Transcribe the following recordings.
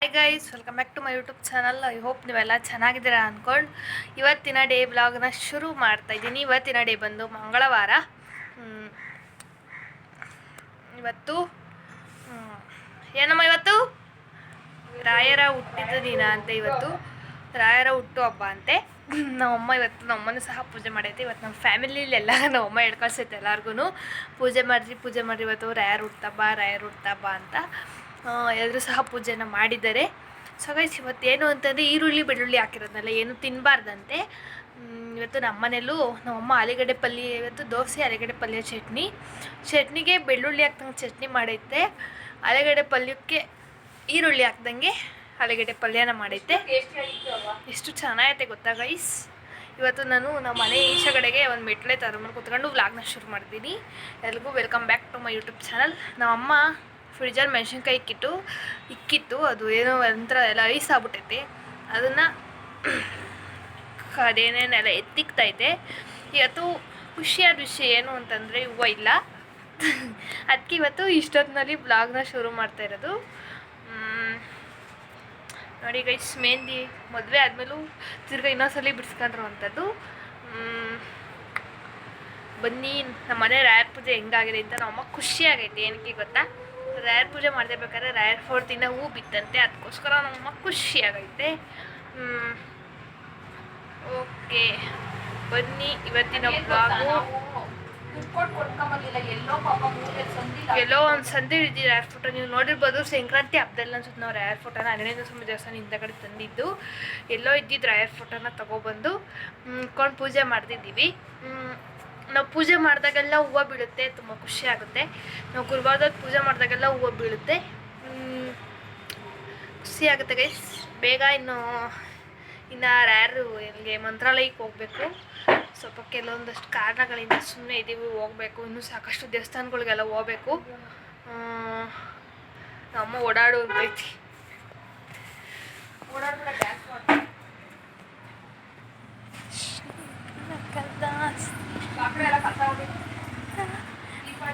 Hi guys, welcome back to my YouTube channel. I hope ನೀವೆಲ್ಲ ಚೆನ್ನಾಗಿದ್ದೀರಾ ಅಂದ್ಕೊಂಡು ಇವತ್ತಿನ ಡೇ ಬ್ಲಾಗ್ನ ಶುರು ಮಾಡ್ತಾ ಇದ್ದೀನಿ. ಇವತ್ತಿನ ಡೇ ಬಂದು ಮಂಗಳವಾರ. ಇವತ್ತು ಏನಮ್ಮ, ಇವತ್ತು ರಾಯರ ಹುಟ್ಟಿದ ದಿನ ಅಂತೆ. ಇವತ್ತು ರಾಯರ ಹುಟ್ಟು ಹಬ್ಬ ಅಂತೆ. ನಮ್ಮಮ್ಮನೂ ಸಹ ಪೂಜೆ ಮಾಡೈತೆ. ಇವತ್ತು ನಮ್ಮ ಫ್ಯಾಮಿಲಿಲಿ ಎಲ್ಲ ನಮ್ಮಮ್ಮ ಹೇಳ್ಕಳ್ಸೈತೆ ಎಲ್ಲರಿಗೂ ಪೂಜೆ ಮಾಡಿರಿ ಇವತ್ತು ರಾಯರ ಹುಟ್ಟಹಬ್ಬ ಅಂತ. ಎಲ್ಲರೂ ಸಹ ಪೂಜೆನ ಮಾಡಿದ್ದಾರೆ. ಸೊ ಗೈಸ್, ಇವತ್ತೇನು ಅಂತಂದರೆ ಈರುಳ್ಳಿ ಬೆಳ್ಳುಳ್ಳಿ ಹಾಕಿರೋದನ್ನೆಲ್ಲ ಏನು ತಿನ್ನಬಾರ್ದಂತೆ. ಇವತ್ತು ನಮ್ಮನೇಲೂ ನಮ್ಮಮ್ಮ ಆಲೂಗಡ್ಡೆ ಪಲ್ಯ, ಇವತ್ತು ದೋಸೆ ಆಲೂಗಡ್ಡೆ ಪಲ್ಯ ಚಟ್ನಿಗೆ ಬೆಳ್ಳುಳ್ಳಿ ಹಾಕ್ದಂಗೆ ಚಟ್ನಿ ಮಾಡೈತೆ. ಆಲೂಗಡ್ಡೆ ಪಲ್ಯಕ್ಕೆ ಈರುಳ್ಳಿ ಹಾಕ್ದಂಗೆ ಆಲೂಗಡ್ಡೆ ಪಲ್ಯನ ಮಾಡೈತೆ. ಎಷ್ಟು ಚೆನ್ನಾಗೈತೆ ಗೊತ್ತಾ ಗೈಸ್. ಇವತ್ತು ನಾನು ನಮ್ಮ ಮನೆ ಈಚೆಗಡೆಗೆ ಒಂದು ಮೆಟ್ಲೆ ತಗೊಂಡು ಕೂತ್ಕೊಂಡು ವ್ಲಾಗ್ನ ಶುರು ಮಾಡ್ತೀನಿ. ಎಲ್ರಿಗೂ welcome back to my YouTube channel. ನಮ್ಮಮ್ಮ ಫ್ರಿಜ್ಜಲ್ಲಿ ಮೆಣಸಿನ್ಕಾಯಿ ಇಕ್ಕಿತ್ತು. ಅದು ಏನೋ ಒಂಥರ ಎಲ್ಲ ಐಸ್ ಆಗ್ಬಿಟ್ಟೈತೆ. ಅದೇನೇನೆಲ್ಲ ಎತ್ತಿಕ್ತೈತೆ. ಇವತ್ತು ಖುಷಿಯಾದ ವಿಷಯ ಏನು ಅಂತಂದರೆ ಹೂವು ಇಲ್ಲ. ಅದಕ್ಕೆ ಇವತ್ತು ಇಷ್ಟೊತ್ತಿನಲ್ಲಿ ಬ್ಲಾಗ್ನ ಶುರು ಮಾಡ್ತಾ ಇರೋದು. ನೋಡಿ ಗೈಸ್, ಮೆಹಂದಿ ಮದುವೆ ಆದಮೇಲೂ ತಿರ್ಗಿ ಇನ್ನೊಂದ್ಸಲಿ ಬಿಡಿಸ್ಕೊಂಡ್ರು ಅಂಥದ್ದು. ಬನ್ನಿ, ನಮ್ಮ ಮನೆ ರಾಯರ ಪೂಜೆ ಹೆಂಗಾಗಿದೆ ಅಂತ ನಮ್ಮಮ್ಮ ಖುಷಿಯಾಗೈತೆ. ಏನಕ್ಕೆ ಗೊತ್ತಾ, ರಾಯರ ಪೂಜೆ ಮಾಡಬೇಕಾದ್ರೆ ರಾಯರ ಫೋಟೋ ದಿನ ಹೂ ಬಿತ್ತಂತೆ. ಅದಕ್ಕೋಸ್ಕರ ನಮ್ಮಮ್ಮ ಖುಷಿಯಾಗೈತೆ. ಓಕೆ, ಬನ್ನಿ ಇವತ್ತಿನ ಬ್ಲಾಗು. ಎಲ್ಲೋ ಒಂದು ಸಂಧಿ ಇದ್ದಿದ್ದು ರಾಯರ ಫೋಟೋ ನೀವು ನೋಡಿರ್ಬೋದು. ಸಂಕ್ರಾಂತಿ ಹಬ್ಬದಲ್ಲಿ ಅನ್ಸುತ್ತೆ ನಾವು ರಾಯರ ಫೋಟೋನ ಆಂಜನೇಯ ಸ್ವಾಮಿ ದೇವಸ್ಥಾನ ಹಿಂದಗಡೆ ತಂದಿದ್ದು. ಎಲ್ಲೋ ಇದ್ದಿದ್ದು ರಾಯರ ಫೋಟೋನ ತಗೊಬಂದು ಇಟ್ಕೊಂಡು ಪೂಜೆ ಮಾಡ್ತಿದ್ದೀವಿ. ನಾವು ಪೂಜೆ ಮಾಡಿದಾಗೆಲ್ಲ ಹೂವು ಬೀಳುತ್ತೆ, ತುಂಬ ಖುಷಿ ಆಗುತ್ತೆ. ನಾವು ಗುರುವಾರದಲ್ಲಿ ಪೂಜೆ ಮಾಡಿದಾಗೆಲ್ಲ ಹೂವು ಬೀಳುತ್ತೆ, ಖುಷಿ ಆಗುತ್ತೆ ಗೈಸ್. ಬೇಗ ಇನ್ನು ರಾಯರು ಎಲ್ಲಿಗೆ ಮಂತ್ರಾಲಯಕ್ಕೆ ಹೋಗಬೇಕು. ಸ್ವಲ್ಪ ಕೆಲವೊಂದಷ್ಟು ಕಾರಣಗಳಿಂದ ಸುಮ್ಮನೆ ಇದ್ದೀವಿ, ಹೋಗಬೇಕು. ಇನ್ನೂ ಸಾಕಷ್ಟು ದೇವಸ್ಥಾನಗಳಿಗೆಲ್ಲ ಹೋಗ್ಬೇಕು. ನಮ್ಮ ಓಡಾಡು ಅಂತೈತಿ.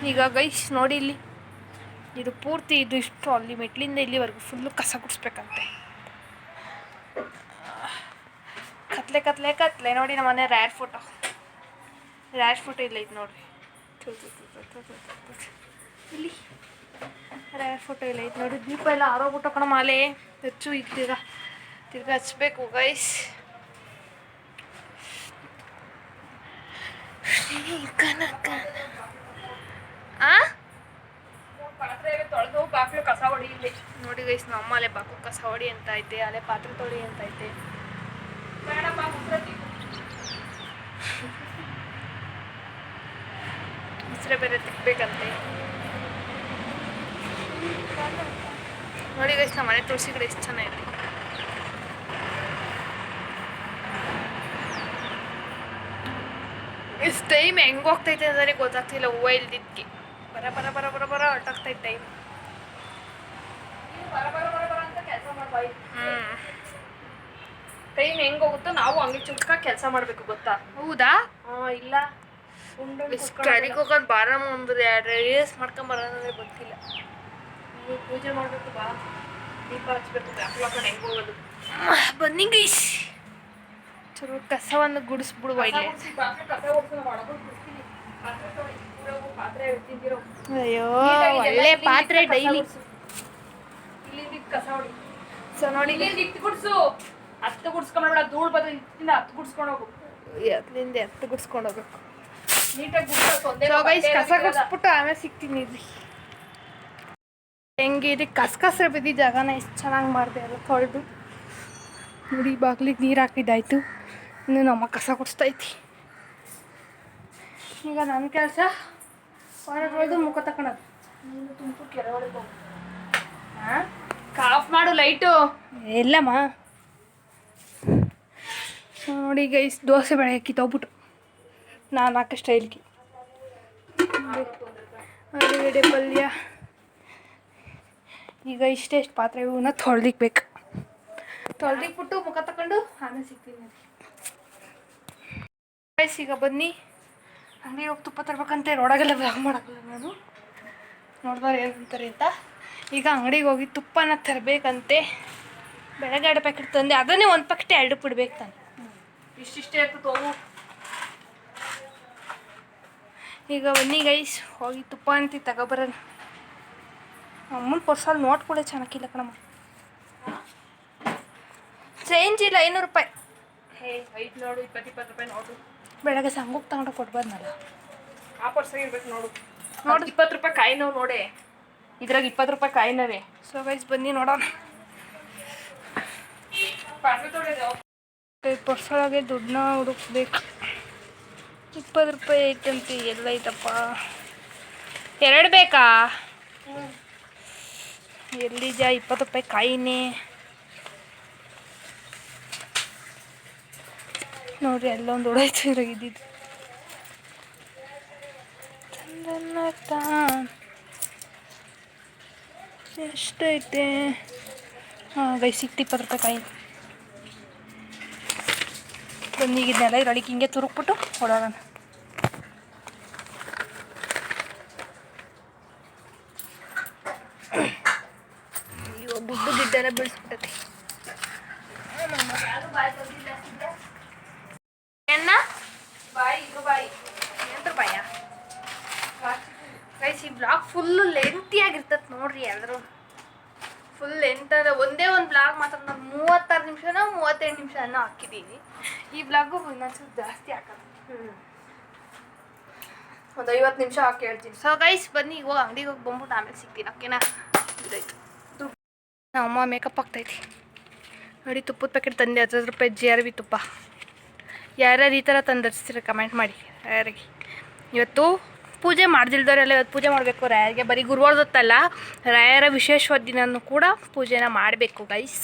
ಈಗ ಗೈಸ್ ನೋಡಿ, ಇಲ್ಲಿ ಇದು ಪೂರ್ತಿ ಇಷ್ಟು ಅಲ್ಲಿ ಮೆಟ್ಲಿಂದ ಇಲ್ಲಿವರೆಗೂ ಫುಲ್ಲು ಕಸ ಗುಡಿಸ್ಬೇಕಂತೆ. ಕತ್ಲೆ ನೋಡಿ. ನಮ್ಮ ಮನೆ ರಾಯರ್ ಫೋಟೋ ಇಲ್ಲ ಇದು ನೋಡ್ರಿ. ಇಲ್ಲಿ ರಾಯರ್ ಫೋಟೋ ಇಲ್ಲ ಇದು ನೋಡಿ. ದೀಪ ಎಲ್ಲ ಆರೋಗ್ಬಿಟ್ಟು ಕಣ, ಮಾಲೆ ಹೆಚ್ಚು ಈಗ ತಿರ್ಗಾ ಹಚ್ಬೇಕು ಗೈಸ್. ತೊಳೆದು ಬಾಕ್ಲು ಕಸ ಹೊಡಿ ಇಲ್ಲಿ ನೋಡಿ ಗೈಸ್. ನಮ್ಮ ಅಲೆ ಬಾಕ್ಲು ಕಸ ಹೊಡಿ ಅಂತ ಐತೆ, ಅಲೆ ಪಾತ್ರೆ ತೊಳಿ ಅಂತ ಐತೆ. ಹೆಸರೇ ಬೇರೆ ತಿಕ್ಬೇಕಂತೆ ನೋಡಿ ಗೈಸ್. ನಮ್ಮ ಮನೆ ತುಳಸಿ ಗಿಡ ಎಷ್ಟು ಚೆನ್ನಾಗಿದೆ. ಇಷ್ಟು ಟೈಮ್ ಹೆಂಗೆ ಹೋಗ್ತೈತೆ ಅಂದರೆ ಗೊತ್ತಾಗ್ತಿಲ್ಲ. ಹೂವು ಇಲ್ದಿದ್ದಕ್ಕೆ ಬರ ಹೊರಟಾಗ್ತೈತೆ ಟೈಮ್. ಟೈಮ್ ಹೆಂಗೆ ಹೋಗುತ್ತೋ ನಾವು ಹಂಗೆ ಚುಟ್ಕ ಕೆಲಸ ಮಾಡಬೇಕು, ಗೊತ್ತಾ? ಹೌದಾ? ಇಲ್ಲ, ಕರಿಗೆ ಹೋಗೋದು ಬಾರ ಮುಂದೆ ರೇಸ್ ಮಾಡ್ಕೊಂಬರೋದಂದ್ರೆ ಗೊತ್ತಿಲ್ಲ. ನೀವು ಪೂಜೆ ಮಾಡಬೇಕು, ಬಾ ದೀಪ ಹಚ್ಬೇಕು, ಹಾಕೊಂಡು ಹೆಂಗೆ ಹೋಗೋದು. ಬನ್ನಿ ಗೈಸ್, ಚಲೋ ಕಸವನ್ನು ಗುಡಿಸ್ಬಿಡುವ. ಇಲ್ಲಿ ಅಯ್ಯೋ, ಒಳ್ಳೆ ಪಾತ್ರೆ ಡೈಲಿ ಕಸ ಹೊಡಿ. ಸೊ ನೋಡಿ, ಹತ್ತು ಗುಡ್ಸ್ಕೊಂಡ್ಬೇಡ, ಧೂಳು ಬದ ಇತ್ತಿಂದ 10 ಗುಡ್ಸ್ಕೊಂಡು ಹೋಗು. ಅದ್ರಿಂದ 10 ಗುಡ್ಸ್ಕೊಂಡು ಹೋಗ್ಬೇಕು ನೀಟಾಗಿ. ಕಸ ಗುಡಿಸ್ಬಿಟ್ಟು ಆಮೇಲೆ ಸಿಗ್ತೀನಿ. ಇದ್ರಿ ಹೆಂಗೆ ಇದು ಕಸ ಬಿದ್ದಿದ್ದ ಜಾಗನ ಎಷ್ಟು ಚೆನ್ನಾಗಿ ಮಾಡಿದೆ ಅದು ತೊಳೆದು ನೋಡಿ. ಬಾಗ್ಲಿಗೆ ನೀರು ಹಾಕಿದ್ದಾಯ್ತು. ಇನ್ನು ನಮ್ಮ ಕಸ ಗುಡಿಸ್ತೈತಿ. ಈಗ ನನ್ನ ಕೆಲಸ ಹೊರ ತೊಳೆದು ಮುಖ ತಗೊಳೋದು. ನೀನು ತುಮಕೂರು ಕೆಳಗಡೆ ಹೋಗು. ಆಫ್ ಮಾಡು ಲೈಟು. ಎಲ್ಲಮ್ಮ ನೋಡಿ ಗೈಸ್, ದೋಸೆ ಬೇಳೆ ಹಾಕಿ ತೊಗೊಬಿಟ್ಟು ನಾನು ಹಾಕೋ ಸ್ಟೈಲ್ಗೆ ಆಲೂಗಡ್ಡೆ ಪಲ್ಯ. ಈಗ ಇಷ್ಟೆಷ್ಟು ಪಾತ್ರೆ ಇವನ್ನ ತೊಳೆದಿಕ್ಬೇಕು. ತೊಳೆದಿಕ್ಬಿಟ್ಟು ಮುಖ ತಗೊಂಡು ಆಮೇಲೆ ಸಿಗ್ತೀನಿ ಗೈಸ್. ಈಗ ಬನ್ನಿ, ಅಂಗಡಿ ಹೋಗಿ ತುಪ್ಪ ತರ್ಬೇಕಂತೆ. ರೋಡಾಗೆಲ್ಲ ಬ್ಲಾಗ್ ಮಾಡೋಕ್ಕಲ್ಲ ನಾನು, ನೋಡ್ದವ್ರು ಏನಂತಾರೆ ಅಂತ. ಈಗ ಅಂಗಡಿಗೆ ಹೋಗಿ ತುಪ್ಪನ ತರಬೇಕಂತೆ. ಬೆಳಗ್ಗೆ 2 ಪ್ಯಾಕೆಟ್ ತಂದೆ, ಅದನ್ನೇ 1 ಪ್ಯಾಕೆಟ್ 2 ಬಿಡ್ಬೇಕು ತಾನೆ. ಇಷ್ಟಿಷ್ಟೇ ಇರ್ತದೆ ಹೋಗು. ಈಗ ಬನ್ನಿ ಗೈಸ್, ಹೋಗಿ ತುಪ್ಪ ಅಂತ ತಗೊಬರೋಣ. ಅಮ್ಮನ ಪರ್ಸಲ್ಲಿ ನೋಟ್ ಕೂಡ ಚೆನ್ನಾಗಿಲ್ಲ ಕಣಮ್ಮ. ಚೇಂಜ್ ಇಲ್ಲ, 500 ರೂಪಾಯಿ. ಹೇ 5 ನೋಡು, 20 ರೂಪಾಯಿ ನೋಡು. ಬೆಳಗ್ಗೆ ಸಂಘಕ್ಕೆ ತಗೊಂಡು ಕೊಡ್ಬಾರ್ದಲ್ಲ. ಆ ಪರ್ಸಾಗಿ ಇರ್ಬೇಕು ನೋಡು. 20 ರೂಪಾಯಿ ಕಾಯಿನವು ನೋಡೆ, ಇದ್ರಾಗ 20 ರೂಪಾಯಿ ಕಾಯಿನವೇ. ಸೊ ಗೈಸ್ ಬನ್ನಿ ನೋಡೋಣ. ಪರ್ಸೊಳಗೆ ದುಡ್ಡನ್ನ ಹುಡುಕ್ಬೇಕು. 20 ರೂಪಾಯಿ ಐತಂತೆ, ಎಲ್ಲೈತಪ್ಪ? 2 ಬೇಕಾ? ಎಲ್ಲಿಜ 20 ರೂಪಾಯಿ ಕಾಯಿನೇ ನೋಡ್ರಿ, ಎಲ್ಲೊಂದು ಹೊಡಾಯ್ತು ಇದ್ದಿದ್ದು. ಎಷ್ಟೈತೆ? ಹಾಂ ಗೈಸ್, 20 ರೂಪಾಯಿ ಕಾಯಿ. ಬಂದಿಗಿದ್ನೆಲ್ಲ ಇರಳಿಗೆ ಹಿಂಗೆ ತುರುಕ್ಬಿಟ್ಟು ಹೊಡೋಣ. ಗುಡ್ಡು ಗಿಡ್ಡೆಲ್ಲ ಬೀಳಿಸ್ಬಿಟ್ಟೈತಿ. ಎನ್ನ ಬಾಯಿ ಇದು ಬಾಯಿ ಏನ್ರ ಬಾಯ ಗೈಸ್. ಈ ಬ್ಲಾಗ್ ಫುಲ್ಲು ಲೆಂತಿಯಾಗಿರ್ತದೆ ನೋಡ್ರಿ. ಎಲ್ಲರೂ ಫುಲ್ ಲೆಂತ್ ಅಂದರೆ ಒಂದೇ ಒಂದು ಬ್ಲಾಗ್ ಮಾತ್ರ ನಾನು 36 ನಿಮಿಷನೋ 38 ನಿಮಿಷನೋ ಹಾಕಿದ್ದೀನಿ. ಈ ಬ್ಲಾಗು ಇನ್ನೊಂದ್ಸಲ ಜಾಸ್ತಿ ಹಾಕೋದು. ಒಂದು 50 ನಿಮಿಷ ಹಾಕಿ ಹೇಳ್ತೀನಿ. ಸೊ ಗೈಸ್ ಬನ್ನಿ, ಹೋಗಿ ಅಂಗಡಿಗೆ ಹೋಗಿ ಬಂದ್ಬಿಟ್ಟು ಆಮೇಲೆ ಸಿಗ್ತೀನಿ. ಓಕೆನಾ? ಇದಾಯ್ತು. ಅಮ್ಮ ಮೇಕಪ್ ಆಗ್ತೈತಿ ನೋಡಿ. ತುಪ್ಪದ ಪ್ಯಾಕೆಟ್ ತಂದೆ 10 ರೂಪಾಯಿ GRB ತುಪ್ಪ. ಯಾರ್ಯಾರು ಈ ಥರ ತಂದರ್ಸ್ತೀರ ಕಮೆಂಟ್ ಮಾಡಿ. ಯಾರಿಗೆ ಇವತ್ತು ಪೂಜೆ ಮಾಡ್ದಿಲ್ದವರೆಲ್ಲ ಇವತ್ತು ಪೂಜೆ ಮಾಡಬೇಕು. ರಾಯರಿಗೆ ಬರೀ ಗುರುವಾರದೊತ್ತಲ್ಲ, ರಾಯರ ವಿಶೇಷವಾದ ದಿನನೂ ಕೂಡ ಪೂಜೆನ ಮಾಡಬೇಕು ಗೈಸ್.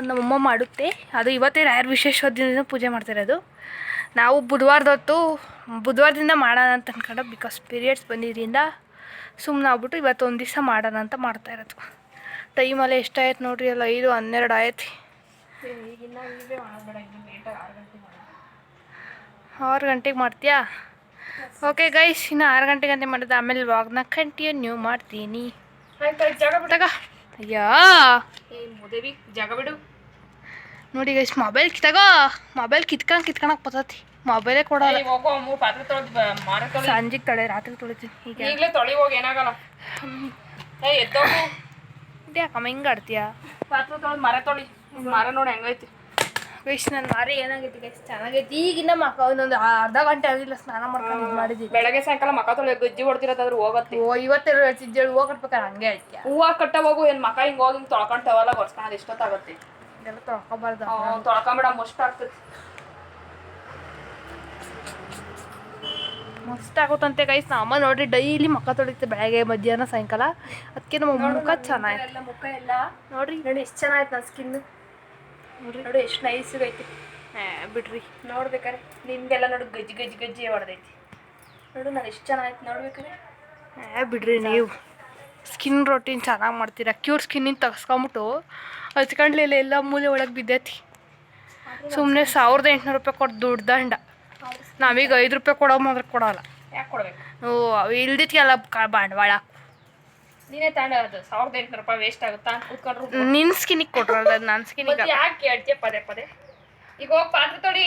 ನಮ್ಮಮ್ಮ ಮಾಡುತ್ತೆ. ಅದು ಇವತ್ತೇ ರಾಯರ ವಿಶೇಷವಾದ ದಿನ ಪೂಜೆ ಮಾಡ್ತಿರೋದು. ನಾವು ಬುಧವಾರದಿಂದ ಮಾಡೋಣ ಅಂತ ಅಂದ್ಕೊಂಡು, ಬಿಕಾಸ್ ಪೀರಿಯಡ್ಸ್ ಬಂದಿದ್ದರಿಂದ ಸುಮ್ಮನೆ ಆಗ್ಬಿಟ್ಟು ಇವತ್ತು ಒಂದು ದಿವಸ ಮಾಡೋಣ ಅಂತ ಮಾಡ್ತಾ ಇರೋದು. ಟೈಮಲ್ಲೇ ಎಷ್ಟಾಯ್ತು ನೋಡ್ರಿ, ಅಲ್ಲ 5:12 ಆಯ್ತು. ಈಗಿನ್ನ ಇವೇ ಮಾಡಬೇಡ, ಇನ್ನು ಲೇಟಾಗಿ 6 ಗಂಟೆಗೆ ಮಾಡ. 6 ಗಂಟೆಗೆ ಮಾಡ್ತೀಯಾ? ಓಕೆ ಗೈಸ್, ಇನ್ನು 6 ಗಂಟೆಗಂತೆ ಮಾಡಿದ್ರೆ ಆಮೇಲೆ ವ್ಲಾಗ್ನ ಕಂಟಿನ್ಯೂ ಮಾಡ್ತೀನಿ. ಜಾಗ ಬಿಡಾಗ. ಅಯ್ಯಾ ಮುದೇವಿ, ಜಾಗ ಬಿಡು. ನೋಡಿ ಗೈಸ್, ಮೊಬೈಲ್ ಕಿತ್ಕೊಳಕ್ಕೆ ಬರ್ತೈತಿ. ಮೊಬೈಲೇ ಕೊಡೋಲ್ಲ. ಹೋಗೋ 3 ಪಾತ್ರೆ ತೊಳೆದು ಸಂಜೆಗೆ ರಾತ್ರಿ ತೊಳಿತೀನಿ. ಈಗಲೇ ತೊಳಿ ಹೋಗಿ, ಏನಾಗಲ್ಲ. ಎದ್ದೋಗು. ಯಾಕಮ್ಮ ಹಿಂಗೆ ಆಡ್ತೀಯಾ? ಪಾತ್ರೆ ತೊಳೆದು ಮರ ತೊಳಿ. ಮರ ನೋಡಿ ಹೆಂಗೈತಿ ಗೈಸ್. ನನ್ನ ಮಾರಿ ಏನಾಗೈತಿ ಗೈಸ್? ಚೆನ್ನಾಗೈತಿ. ಈಗಿನ ಒಂದೊಂದು ಅರ್ಧ ಗಂಟೆ ಆಗಿಲ್ಲ ಸ್ನಾನ ಮಾಡ್ಕೊಂಡು ಇದು ಮಾಡಿದ್ದೀವಿ. ಬೆಳಗ್ಗೆ ಸಾಯಂಕಾಲ ಮಕ ತೊಳಿ ಗಜ್ಜಿ ಹೊಡ್ತಿರೋದಾದ್ರು ಹೋಗತ್ತೆ. ಇವತ್ತೆಲ್ಲ ಹೇಳ್ತಿದ್ದೇಳು ಹೋಗ್ಬಿಡ್ಬೇಕಾರೆ ಹಂಗೆ ಹೇಳ್ತೀಯ. ಹೂವು ಕಟ್ಟ ಹೋಗು. ಏನು ಮಕ ಹಿಂಗೆ ಹೋಗಿ ಹಿಂಗೆ ತೊಳ್ಕೊಂತವಲ್ಲ, ಒರ್ಸ್ಕೊಳೋದು ಎಷ್ಟೊತ್ತಾಗತ್ತೆ. ಇದೆಲ್ಲ ತೊಳ್ಕೊಬಾರ್ದು. ತೊಳ್ಕೊಂಬಿಡ, ಮಸ್ಟ್ ಆಗ್ತದೆ. ಮಸ್ತ್ ಆಗುತ್ತಂತೆ ಗೈಸ್. ನಮ್ಮ ಅಮ್ಮ ನೋಡ್ರಿ ಡೈಲಿ ಮಕ್ಕ ತೊಳಿತೆ, ಬೆಳಗ್ಗೆ ಮಧ್ಯಾಹ್ನ ಸಾಯಂಕಾಲ. ಅದಕ್ಕೆ ನಮ್ಮ ಮುಖ ಚೆನ್ನಾಗಿ ಮುಖ ಎಲ್ಲ ನೋಡ್ರಿ. ನೋಡಿ ಎಷ್ಟು ಚೆನ್ನಾಗಿತ್ತು ನನ್ನ ಸ್ಕಿನ್. ನೋಡಿ ಎಷ್ಟು ನೈಸ್ಗೈತಿ. ಬಿಡ್ರಿ ನೋಡ್ಬೇಕಾರೆ ನಿಮ್ದೆಲ್ಲ ನೋಡಿ ಗಜ್ಜಿ ಹೊಡೆದೈತಿ. ನೋಡು ನಾನು ಎಷ್ಟು ಚೆನ್ನಾಗಿತ್ತು ನೋಡ್ಬೇಕಾರೆ. ಬಿಡ್ರಿ, ನೀವು ಸ್ಕಿನ್ ರೋಟೀನ್ ಚೆನ್ನಾಗಿ ಮಾಡ್ತೀರಾ. ಕ್ಯೂರ್ ಸ್ಕಿನ್ನಿಂದ ತೆಗೆಸ್ಕೊಂಬಿಟ್ಟು ಹಚ್ಕೊಂಡ್ಲಿಲ್ಲ, ಎಲ್ಲ ಮೂಲೆ ಒಳಗೆ ಬಿದ್ದೈತಿ. ಸುಮ್ಮನೆ 1800 ರೂಪಾಯಿ ಕೊಟ್ಟು ದುಡ್ಡು ದಂಡ. ನಾವೀಗ 5 ರೂಪಾಯಿ ಕೊಡೋ ಮಾತ್ರ ಕೊಡೋಲ್ಲ. ಯಾಕೆ ಕೊಡ್ಬೇಕು? ಇಲ್ದಿತ್ಕೆಲ್ಲ ಬಂಡವಾಳ. ನೀನೇ ತಗೊಂಡೋದು 1800 ರೂಪಾಯಿ ವೇಸ್ಟ್ ಆಗುತ್ತಾ ಕೂತ್ಕೊಂಡ್ರು. ನಿನ್ನ ಸ್ಕಿನ್ನಿಗೆ ಕೊಟ್ರಲ್ಲ, ನನ್ನ ಸ್ಕಿನ್ನಿಗೆ ಯಾಕೆ ಹೇಳ್ತೀಯ ಪದೇ? ಈಗ ಹೋಗಿ ಪಾತ್ರೆ ತೊಳಿ.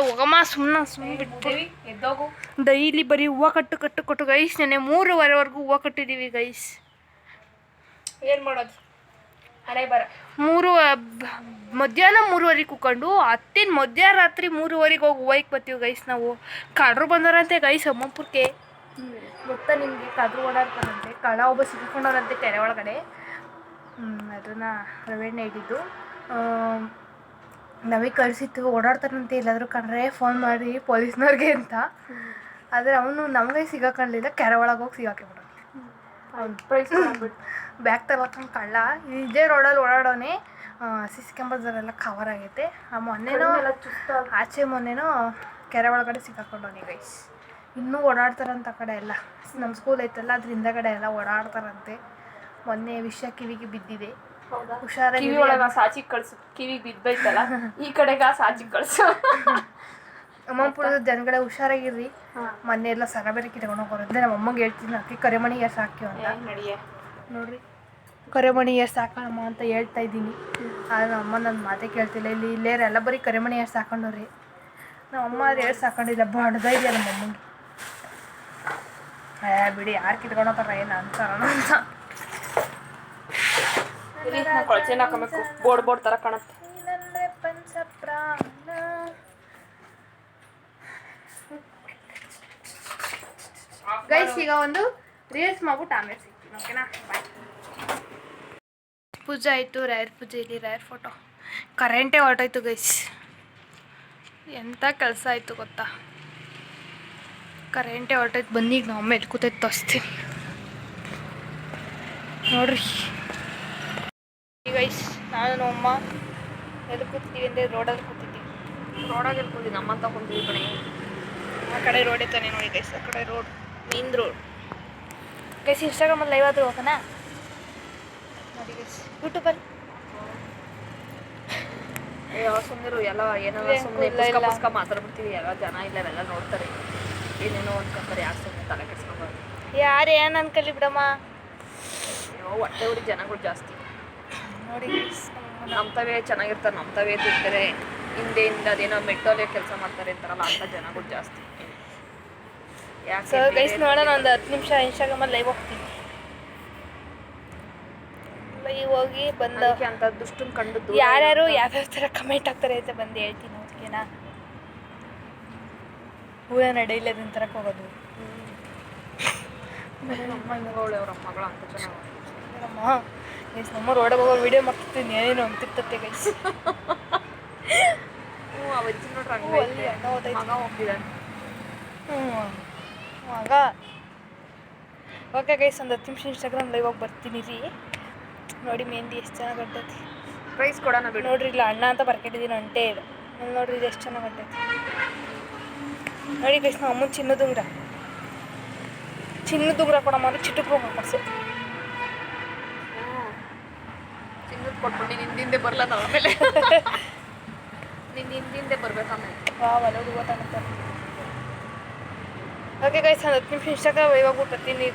ಹೋಗಮ್ಮ, ಸುಮ್ಮನೆ ಬಿಟ್ಟು ಎದ್ದೋಗು. ಡೈಲಿ ಬರೀ ಹೂವು ಕಟ್ಟು ಗೈಸ್. ನೆನೆ 3:15ವರೆಗೂ ಹೂವು ಕಟ್ಟಿದ್ದೀವಿ ಗೈಸ್. ಏನು ಮಾಡೋದು? ಹಣೆ ಬರ. ಮಧ್ಯಾಹ್ನ 3:15 ಕೂತ್ಕೊಂಡು ಹತ್ತಿನ ಮಧ್ಯರಾತ್ರಿ 3:15 ಹೋಗಿ ಹೂವಕ್ಕೆ ಬರ್ತೀವಿ ಗೈಸ್. ನಾವು ಕಳ್ರು ಬಂದವರಂತೆ ಗೈಸ್ ಅಮ್ಮಪುರಕ್ಕೆ. ಗೊತ್ತಾ ನಿಮಗೆ? ಕಳ್ರು ಓಡಾಡ್ತಾರಂತೆ. ಕಳ್ಳ ಒಬ್ಬ ಸಿಕ್ಕೊಂಡವ್ರಂತೆ ತೆರೆ ಒಳಗಡೆ. ಅದನ್ನು ರವೆಣ್ಣೆ ಇಟ್ಟಿದ್ದು ನಮಗೆ ಕಳಿಸಿತ್ತು. ಓಡಾಡ್ತಾರಂತೆ, ಎಲ್ಲಾದರೂ ಕಂಡ್ರೆ ಫೋನ್ ಮಾಡಿ ಪೊಲೀಸ್ನವ್ರಿಗೆ ಅಂತ. ಆದರೆ ಅವನು ನಮಗೆ ಸಿಗಾಕೊಳ್ಳಲಿಲ್ಲ, ಕೆರೆ ಒಳಗೆ ಹೋಗಿ ಸಿಗಾಕೊಂಡ್ಬಿಟ್ಟು ಬ್ಯಾಗ್ ತಗೊಳ್ಕೊಂಡು ಕಳ್ಳ. ಇದೇ ರೋಡಲ್ಲಿ ಓಡಾಡೋನೆ. CC ಕ್ಯಾಮ್ರಾದಲ್ಲೆಲ್ಲ ಕವರ್ ಆಗೈತೆ. ಮೊನ್ನೆನೋ ಕೆರೆ ಒಳಗಡೆ ಸಿಕ್ಕಾಕೊಂಡವನಿ ಗೈಸ್. ಇನ್ನೂ ಓಡಾಡ್ತಾರಂತ ಆ ಕಡೆ ಎಲ್ಲ. ನಮ್ಮ ಸ್ಕೂಲ್ ಐತಲ್ಲ, ಅದ್ರ ಹಿಂದಗಡೆ ಎಲ್ಲ ಓಡಾಡ್ತಾರಂತೆ. ಮೊನ್ನೆ ವಿಷಯ ಕಿವಿಗೆ ಬಿದ್ದಿದೆ. ಹುಷಾರಾಗಿ. ಕಿವಿ ಒಳಗೆ ಸಾಚಿಗೆ ಕಳಿಸು. ಕಿವಿಗೆ ಬಿದ್ದೈತಲ್ಲ, ಈ ಕಡೆಗೆ ಸಾಚಿಗೆ ಕಳಿಸು. ಅಮ್ಮಪುರದ ಜನಗಳೇ ಹುಷಾರಾಗಿರ್ರಿ. ಮೊನ್ನೆ ಎಲ್ಲ ಸರ ಬೇರೆ ಕಿತ್ಕೊಂಡು ಹೋಗೋರಂತೆ. ನಮ್ಮ ಅಮ್ಮಗೆ ಹೇಳ್ತೀನಿ, ಅಕ್ಕಿ ಕರಿಮಣಿ ಎಷ್ಟು ಹಾಕ್ತೀವಿ ಅಂತ. ನಡಿಯ ನೋಡ್ರಿ. ಕರೆಮಣಿ ಏರ್ಸ್ ಸಾಕೋಣಮ್ಮ ಅಂತ ಹೇಳ್ತಾ ಇದ್ದೀನಿ. ಆದರೆ ನಮ್ಮ ಅಮ್ಮ ನನ್ನ ಮಾತೇ ಕೇಳ್ತಿಲ್ಲ. ಇಲ್ಲೇರು ಎಲ್ಲ ಬರೀ ಕರೆಮಣಿ ಏರ್ಸ್ ಸಾಕೊಂಡವ್ರಿ. ನಮ್ಮ ಅಮ್ಮ ಅದು ಏರ್ಸ್ ಸಾಕೊಂಡಿಲ್ಲ, ಬಡ್ದ ಇದೆಯಾ ನಮ್ಮ ಅಮ್ಮಂಗೆ. ಬಿಡಿ, ಯಾರು ಕಿತ್ಕೊಂಡೋತಾರ ಏನು ಅಂತಾರೋಣ ಅಂತ. ಕೊಳಚೆನ ಹಾಕಬೇಕು, ಬೋರ್ಡ್ ಥರ ಕಾಣುತ್ತೆ. ಗೈಸ್, ಈಗ ಒಂದು ರೀಲ್ಸ್ ಮಾಡ್ಬಿಟ್ಟು ಆಮೇಲೆ ಸಿಗ್ತೀನಿ, ಓಕೆನಾ? ಬಾಯ್. ಪೂಜೆ ಆಯಿತು, ರಾಯರ್ ಪೂಜೆ. ಇಲ್ಲಿ ರಾಯರ್ ಫೋಟೋ. ಕರೆಂಟೇ ಹೊರಟೋಯ್ತು ಗೈಸ್. ಎಂಥ ಕೆಲಸ ಆಯಿತು ಗೊತ್ತಾ? ಕರೆಂಟೇ ಹೊರಟೋಯ್ತು. ಬನ್ನಿ, ಈಗ ನಾವು ಮೇಲೆ ಕೂತೈತೆ ತೋರಿಸ್ತೀನಿ ನೋಡ್ರಿ. ಗೈಸ್, ನಾನು ನಮ್ಮಮ್ಮ ಎಲ್ಲಿ ಕೂತಿದ್ದೀವಿ ಅಂದರೆ ರೋಡಲ್ಲಿ ಕೂತಿದ್ದೀವಿ. ರೋಡಾಗಿ ಇರ್ಬೋದು, ನಮ್ಮಂತ ಕುಂತೀವಿ ಕಣೆ. ಆ ಕಡೆ ರೋಡೇ ತಾನೆ ನೋಡಿ ಗೈಸ್, ಆ ಕಡೆ ರೋಡ್, ಮೇನ್ ರೋಡ್. ಗೈಸ್, ಇನ್ಸ್ಟಾಗ್ರಾಮಲ್ಲಿ ಲೈವ್ ಆದರೂ ಹೋಗೋಣ ನೋಡಿ ಗೈಸ್, ಯೂಟ್ಯೂಬಲ್ಲಿ. ಸುಮ್ಮನಿರು, ಎಲ್ಲ ಏನಾದ್ರು ಸುಮ್ಮನೆ ಪುಸ್ಕ ಮಾತಾಡ್ಬಿಡ್ತೀವಿ. ಎಲ್ಲ ಜನ ಇಲ್ಲವೆಲ್ಲ ನೋಡ್ತಾರೆ, ಏನೇನೋ ಅನ್ಕೊಂತಾರೆ. ಯಾಕೆ ಸುಮ್ಮನೆ ತಲೆ ಕೆಡ್ಸ್ಕೊಬಾರ್ದು. ಯಾರು ಏನು ಅನ್ಕಲಿ ಬಿಡಮ್ಮ. ಹೊಟ್ಟೆ ಉರಿ ಜನಗಳು ಜಾಸ್ತಿ ನೋಡಿ ಗೈಸ್. ನಮ್ತವೇ ಚೆನ್ನಾಗಿರ್ತಾರೆ, ನಮ್ತವೇ ತಿಂತಾರೆ. ಹಿಂದೆಯಿಂದ ಅದೇನೋ ಮೆಟ್ಟೋಲೆ ಕೆಲಸ ಮಾಡ್ತಾರೆ ಅಂತಾರಲ್ಲ, ಅಂತ ಜನಗಳು ಜಾಸ್ತಿ. ಸೊ ಗೈಸ್, ನೋಡೋಣ ಒಂದು 10 ನಿಮಿಷ ಇನ್ಸ್ಟಾಗ್ರಾಮಲ್ಲಿ ಲೈವ್ ಹೋಗ್ತೀನಿ. ಲೈವ್ ಹೋಗಿ ಬಂದು ಅಂತ ದುಷ್ಟನ್ ಕಂಡು ಯಾರ್ಯಾರು ಯಾವ್ಯಾವ ಥರ ಕಮೆಂಟ್ ಆಗ್ತಾರೆ ಅಂತ ಬಂದು ಹೇಳ್ತೀನಿ, ಓಕೆನಾ? ಊರ ನಡೆಯಲ್ಲದನ್ನ ಥರಕ್ಕೆ ಹೋಗೋದು. ಅವ್ರ ಮಗಳು ಅಂತ ಚೆನ್ನಾಗಿ ನಮ್ಮ ಗೈಸ್, ನಮ್ಮ ರೋಡಾಗ ಹೋಗೋ ವೀಡಿಯೋ ಮಾಡ್ತಿರ್ತೀನಿ, ಏನೇನು ಅಂತಿರ್ತತೆ ಗೈಸ್. ಅವಜ್ಜಿ ನೋಡ್ರಿ ಅಲ್ಲಿ ಅಣ್ಣ ಓದೈತಿ. ಮಗ ಹೋಗ್ತಿದ್ದಾನೆ. ಆಗ ಓಕೆ ಗೈಸ್, ಒಂದು 10 ನಿಮಿಷ ಇನ್ಸ್ಟಾಗ್ರಾಮ್ ಲೈವ್ ಹೋಗಿ ಬರ್ತೀನಿ ರೀ. ನೋಡಿ ಮೆಹಂದಿ ಎಷ್ಟು ಚೆನ್ನಾಗಿ ಹೊಂಟೈತಿ. ಪ್ರೈಸ್ ಕೊಡೋಣ ಬಿಡು. ನೋಡ್ರಿ, ಇಲ್ಲ ಅಣ್ಣ ಅಂತ ಬರ್ಕೊಂಡಿದ್ದೀನಿ, ಹೊಂಟೇ ಇದು. ನೋಡ್ರಿ, ಇದು ಎಷ್ಟು ಚೆನ್ನಾಗಿ ಹೊಂಟೈತಿ ನೋಡಿ ಗೈಸ್. ನಮ್ಮ ಅಮ್ಮನ ಚಿನ್ನದ ಉಂಗುರ ಕೊಡಮ್ಮ ಅಂದ್ರೆ ಚಿಟ್ಟಕ್ಕೆ ಹೋಗಿ ಕಳ್ಸು. ಚಿನ್ನದ ಕೊಟ್ಬಿಟ್ಟು ನೀನು ಹಿಂದಿಂದೆ ಬರಲ್ಲ, ನಾವು ಆಮೇಲೆ ನೀನು ಹಿಂದಿಂದೆ ಬರ್ಬೇಕು ಆಮೇಲೆ. ವಾವ್, ಅಲ್ಲ ಗೊತ್ತಾಗುತ್ತೆ. ಓಕೆ ಗೈಸ್, ಒಂದು 10 ನಿಮಿಷ ಇನ್ಸ್ಟಾಗ್ರಾಮ್ ಲೈವ್ ಹೋಗ್ಬಿಟ್ಟು ಬರ್ತೀನಿ.